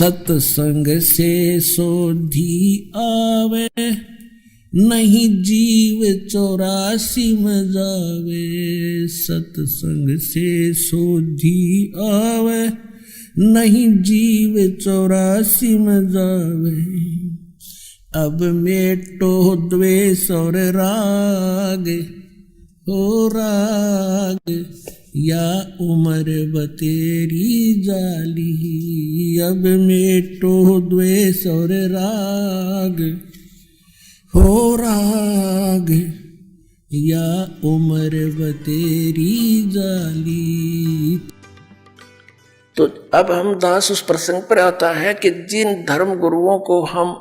सत्संग से सोधी आवे, नहीं जीव 84 में जावे। सत्संग से सोधी आवे, नहीं जीव 84 में जावे। अब मेटो द्वेष और राग, हो राग या उम्र बतेरी जाली। अब मेटो द्वेष और राग, हो राग या उम्र बतेरी जाली। तो अब हम दास उस प्रसंग पर आता है कि जिन धर्म गुरुओं को हम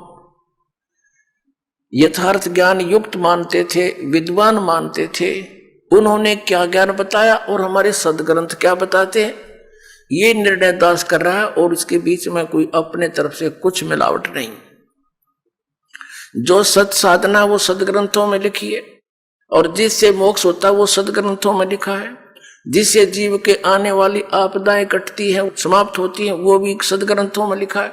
यथार्थ ज्ञान युक्त मानते थे, विद्वान मानते थे, उन्होंने क्या ज्ञान बताया और हमारे सदग्रंथ क्या बताते हैं, ये निर्णय दास कर रहा है। और इसके बीच में कोई अपने तरफ से कुछ मिलावट नहीं। जो सत साधना वो सदग्रंथों में लिखी है, और जिससे मोक्ष होता है वो सदग्रंथों में लिखा है। जिससे जीव के आने वाली आपदाएं कटती है, समाप्त होती है, वो भी सदग्रंथों में लिखा है।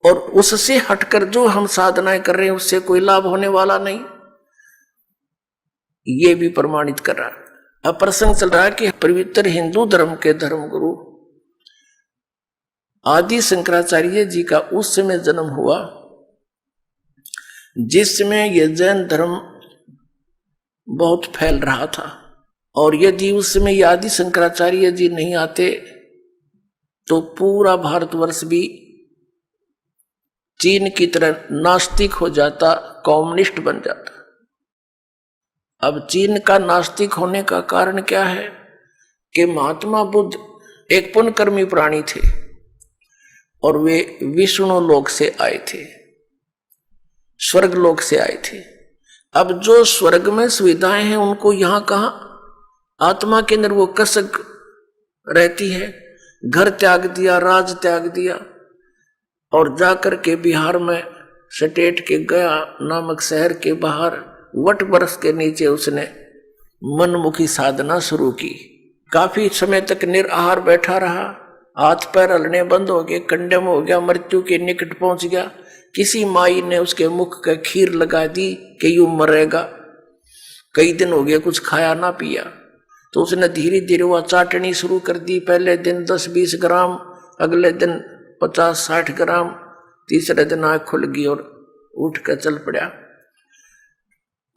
और उससे हटकर जो हम साधनाएं कर रहे हैं उससे कोई लाभ होने वाला नहीं, ये भी प्रमाणित कर रहा है। अब प्रसंग चल रहा है कि पवित्र हिंदू धर्म के धर्मगुरु आदि शंकराचार्य जी का उस समय जन्म हुआ जिसमें यह जैन धर्म बहुत फैल रहा था। और यदि उस समय आदि शंकराचार्य जी नहीं आते तो पूरा भारतवर्ष भी चीन की तरह नास्तिक हो जाता, कम्युनिस्ट बन जाता। अब चीन का नास्तिक होने का कारण क्या है कि महात्मा बुद्ध एक पुण्यकर्मी प्राणी थे और वे विष्णु लोक से आए थे, स्वर्ग लोक से आए थे। अब जो स्वर्ग में सुविधाएं हैं उनको यहां कहां, आत्मा के अंदर वो कसक रहती है। घर त्याग दिया, राज त्याग दिया और जाकर के बिहार में सटेट के गया नामक शहर के बाहर वट वृक्ष के नीचे उसने मनमुखी साधना शुरू की। काफी समय तक निराहार बैठा रहा, हाथ पैर हलने बंद हो गए, कंडम हो गया, मृत्यु के निकट पहुंच गया। किसी माई ने उसके मुख का खीर लगा दी कि यूं मरेगा। कई दिन हो गए कुछ खाया ना पिया, तो उसने धीरे धीरे वह चाटनी शुरू कर दी। पहले दिन 10-20 ग्राम, अगले दिन 50-60 ग्राम, तीसरे दिन आँख खुल गई और उठ कर चल पड़ा।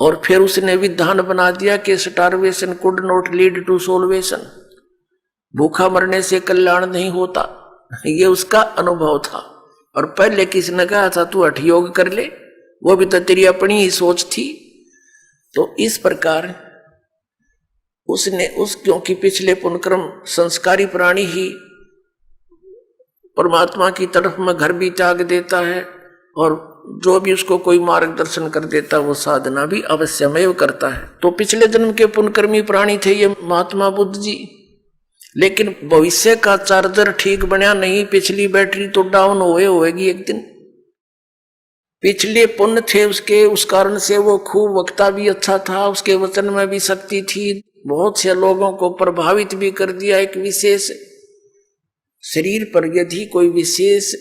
और फिर उसने विधान बना दिया कि starvation could not lead to salvation, भूखा मरने से कल्याण नहीं होता। ये उसका अनुभव था। और पहले किसने कहा था तू हठ योग कर ले, वो भी तो तेरी अपनी ही सोच थी। तो इस प्रकार उसने क्योंकि पिछले पुनक्रम संस्कारी प्राणी ही परमात्मा की तरफ में घर भी त्याग देता है, और जो भी उसको कोई मार्गदर्शन कर देता वो साधना भी अवश्यमेव करता है। तो पिछले जन्म के पुण्यकर्मी प्राणी थे ये महात्मा बुद्ध जी, लेकिन भविष्य का चार्जर ठीक बना नहीं, पिछली बैटरी तो डाउन होएगी एक दिन। पिछले पुण्य थे उसके, उस कारण से वो खूब वक्ता भी अच्छा था, उसके वचन में भी शक्ति थी, बहुत से लोगों को प्रभावित भी कर दिया। एक विशेष शरीर पर यदि कोई विशेष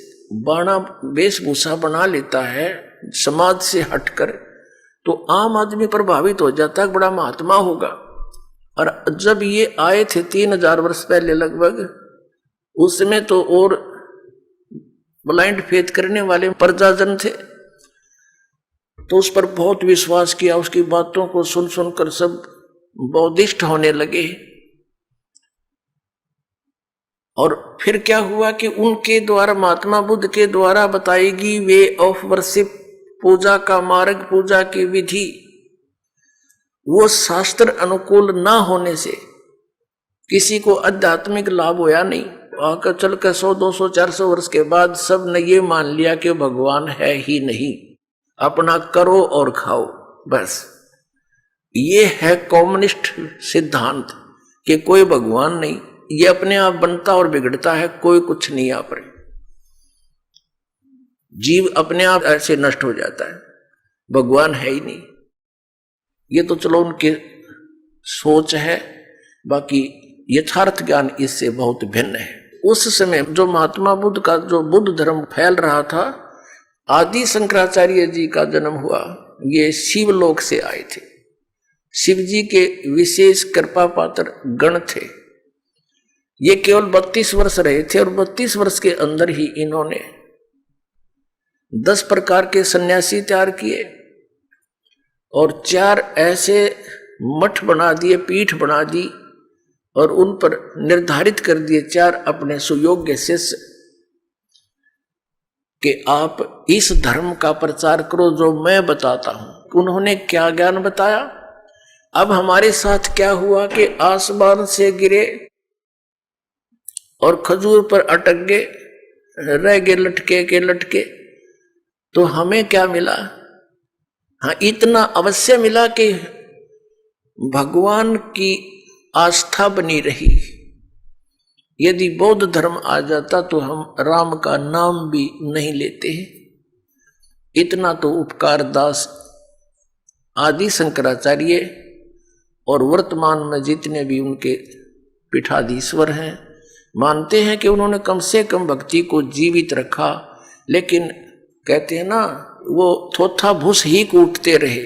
बाणा वेशभूषा बना लेता है समाज से हटकर, तो आम आदमी प्रभावित हो जाता है, बड़ा महात्मा होगा। और जब ये आए थे 3000 वर्ष पहले लगभग, उस समय तो और ब्लाइंड फेथ करने वाले प्रजाजन थे, तो उस पर बहुत विश्वास किया। उसकी बातों को सुन सुनकर सब बौद्धिष्ट होने लगे। और फिर क्या हुआ कि उनके द्वारा, महात्मा बुद्ध के द्वारा बताएगी वे ऑफ वर्शिप, पूजा का मार्ग, पूजा की विधि, वो शास्त्र अनुकूल ना होने से किसी को आध्यात्मिक लाभ होया नहीं। आकर चल कर 100-200-400 वर्ष के बाद सब ने ये मान लिया कि भगवान है ही नहीं, अपना करो और खाओ बस। ये है कम्युनिस्ट सिद्धांत कि कोई भगवान नहीं, ये अपने आप बनता और बिगड़ता है, कोई कुछ नहीं आप रहे, जीव अपने आप ऐसे नष्ट हो जाता है, भगवान है ही नहीं। ये तो चलो उनके सोच है, बाकी यथार्थ ज्ञान इससे बहुत भिन्न है। उस समय जो महात्मा बुद्ध का जो बुद्ध धर्म फैल रहा था, आदि शंकराचार्य जी का जन्म हुआ। ये शिवलोक से आए थे, शिव जी के विशेष कृपा पात्र गण थे। ये केवल 32 वर्ष रहे थे और 32 वर्ष के अंदर ही इन्होंने 10 प्रकार के सन्यासी तैयार किए और 4 ऐसे मठ बना दिए, पीठ बना दी और उन पर निर्धारित कर दिए 4 अपने सुयोग्य शिष्य कि आप इस धर्म का प्रचार करो जो मैं बताता हूं। उन्होंने क्या ज्ञान बताया? अब हमारे साथ क्या हुआ कि आसमान से गिरे और खजूर पर अटक गए, रह गए लटके के लटके। तो हमें क्या मिला? हाँ, इतना अवश्य मिला कि भगवान की आस्था बनी रही। यदि बौद्ध धर्म आ जाता तो हम राम का नाम भी नहीं लेते हैं। इतना तो उपकार दास आदि शंकराचार्य और वर्तमान में जितने भी उनके पीठाधीश्वर हैं मानते हैं कि उन्होंने कम से कम भक्ति को जीवित रखा। लेकिन कहते हैं ना, वो थोथा भूस ही कूटते रहे।